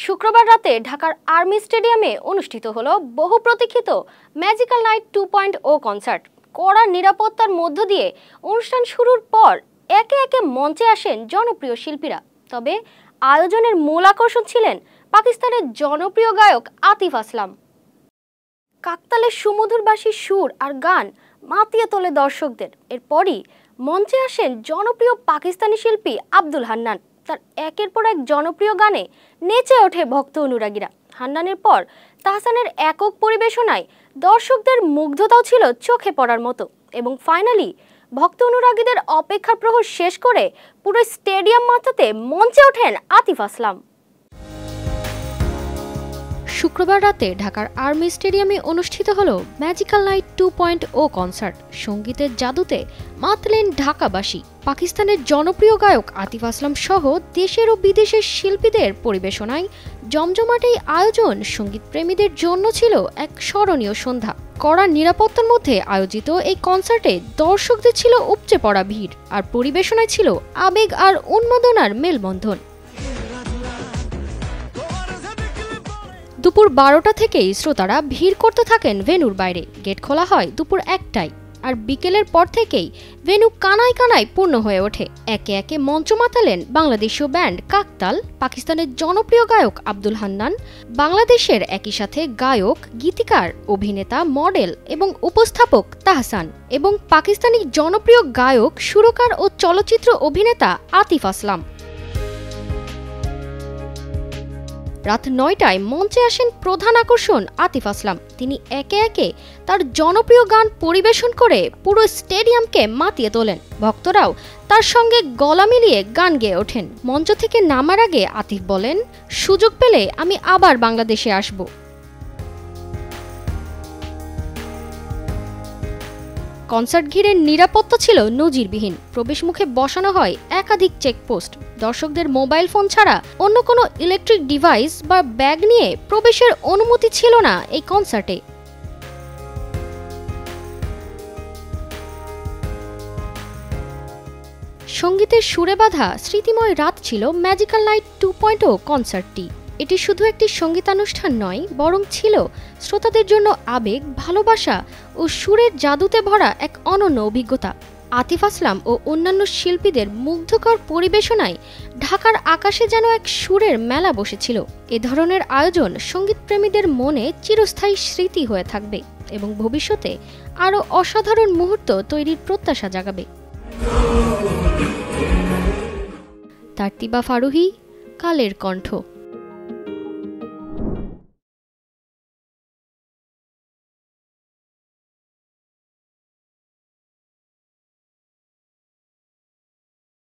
শুক্রবার রাতে ঢাকার আর্মি স্টেডিয়ামে অনুষ্ঠিত হলো বহু প্রতীক্ষিত ম্যাজিক্যাল নাইট 2.0 কনসার্ট। কড়া নিরাপত্তার মধ্য দিয়ে অনুষ্ঠান শুরুর পর একে একে মঞ্চে আসেন জনপ্রিয় শিল্পীরা। তবে আয়োজনের মূল আকর্ষণ ছিলেন পাকিস্তানের জনপ্রিয় গায়ক আতিফ আসলাম। কাকতালের সুমধুরবাসী সুর আর গান মাতিয়ে তোলে দর্শকদের। এরপরই মঞ্চে আসেন জনপ্রিয় পাকিস্তানি শিল্পী আব্দুল হান্নান। তার একের পর এক জনপ্রিয় গানে নেচে ওঠে ভক্ত অনুরাগীরা। হান্নানের পর তাহসানের একক পরিবেশনায় দর্শকদের মুগ্ধতাও ছিল চোখে পড়ার মতো এবং ফাইনালি ভক্ত অনুরাগীদের অপেক্ষার প্রহর শেষ করে পুরো স্টেডিয়াম মাতাতে মঞ্চে ওঠেন আতিফ আসলাম। শুক্রবার রাতে ঢাকার আর্মি স্টেডিয়ামে অনুষ্ঠিত হলো ম্যাজিক্যাল নাইট 2.0 কনসার্ট। সঙ্গীতের জাদুতে মাতলেন ঢাকাবাসী। পাকিস্তানের জনপ্রিয় গায়ক আতিফ আসলাম সহ দেশের ও বিদেশের শিল্পীদের পরিবেশনায় জমজমাট এই আয়োজন সঙ্গীত প্রেমীদের জন্য ছিল এক স্মরণীয় সন্ধ্যা। কড়া নিরাপত্তার মধ্যে আয়োজিত এই কনসার্টে দর্শকদের ছিল উপচে পড়া ভিড়, আর পরিবেশনায় ছিল আবেগ আর উন্মাদনার মেলবন্ধন। দুপুর 12টা থেকেই শ্রোতারা ভিড় করতে থাকেন ভেন্যুর বাইরে। গেট খোলা হয় দুপুর 1টায়, আর বিকেলের পর থেকেই ভেন্যু কানায় কানায় পূর্ণ হয়ে ওঠে। একে একে মঞ্চ মাতালেন বাংলাদেশীয় ব্যান্ড কাকতাল, পাকিস্তানের জনপ্রিয় গায়ক আব্দুল হান্নান, বাংলাদেশের একই সাথে গায়ক, গীতিকার, অভিনেতা, মডেল এবং উপস্থাপক তাহসান, এবং পাকিস্তানি জনপ্রিয় গায়ক, সুরকার ও চলচ্চিত্র অভিনেতা আতিফ আসলাম। রাত 9টায় মঞ্চে আসেন প্রধান আকর্ষণ আতিফ আসলাম। তিনি একে একে তার জনপ্রিয় গান পরিবেশন করে পুরো স্টেডিয়ামকে মাতিয়ে তোলেন। ভক্তরাও তার সঙ্গে গলা মিলিয়ে গান গেয়ে ওঠেন। মঞ্চ থেকে নামার আগে আতিফ বলেন, সুযোগ পেলে আমি আবার বাংলাদেশে আসব। কনসার্ট ঘিরে নিরাপত্তা ছিল নজিরবিহীন। প্রবেশ মুখে বসানো হয় একাধিক চেকপোস্ট। দর্শকদের মোবাইল ফোন ছাড়া অন্য কোনো ইলেকট্রিক ডিভাইস বা ব্যাগ নিয়ে প্রবেশের অনুমতি ছিল না এই কনসার্টে। সঙ্গীতের সুরে বাঁধা স্মৃতিময় রাত ছিল ম্যাজিক্যাল নাইট 2.0 কনসার্টটি। এটি শুধু একটি সঙ্গীতানুষ্ঠান নয়, বরং ছিল শ্রোতাদের জন্য আবেগ, ভালোবাসা ও সুরের জাদুতে ভরা এক অনন্য অভিজ্ঞতা। আতিফ আসলাম ও অন্যান্য শিল্পীদের মুগ্ধকর পরিবেশনায় ঢাকার আকাশে যেন এক সুরের মেলা বসেছিল। এ ধরনের আয়োজন সঙ্গীতপ্রেমীদের মনে চিরস্থায়ী স্মৃতি হয়ে থাকবে এবং ভবিষ্যতে আরও অসাধারণ মুহূর্ত তৈরির প্রত্যাশা জাগাবে। তারতিবা ফারুহি, কালের কণ্ঠ।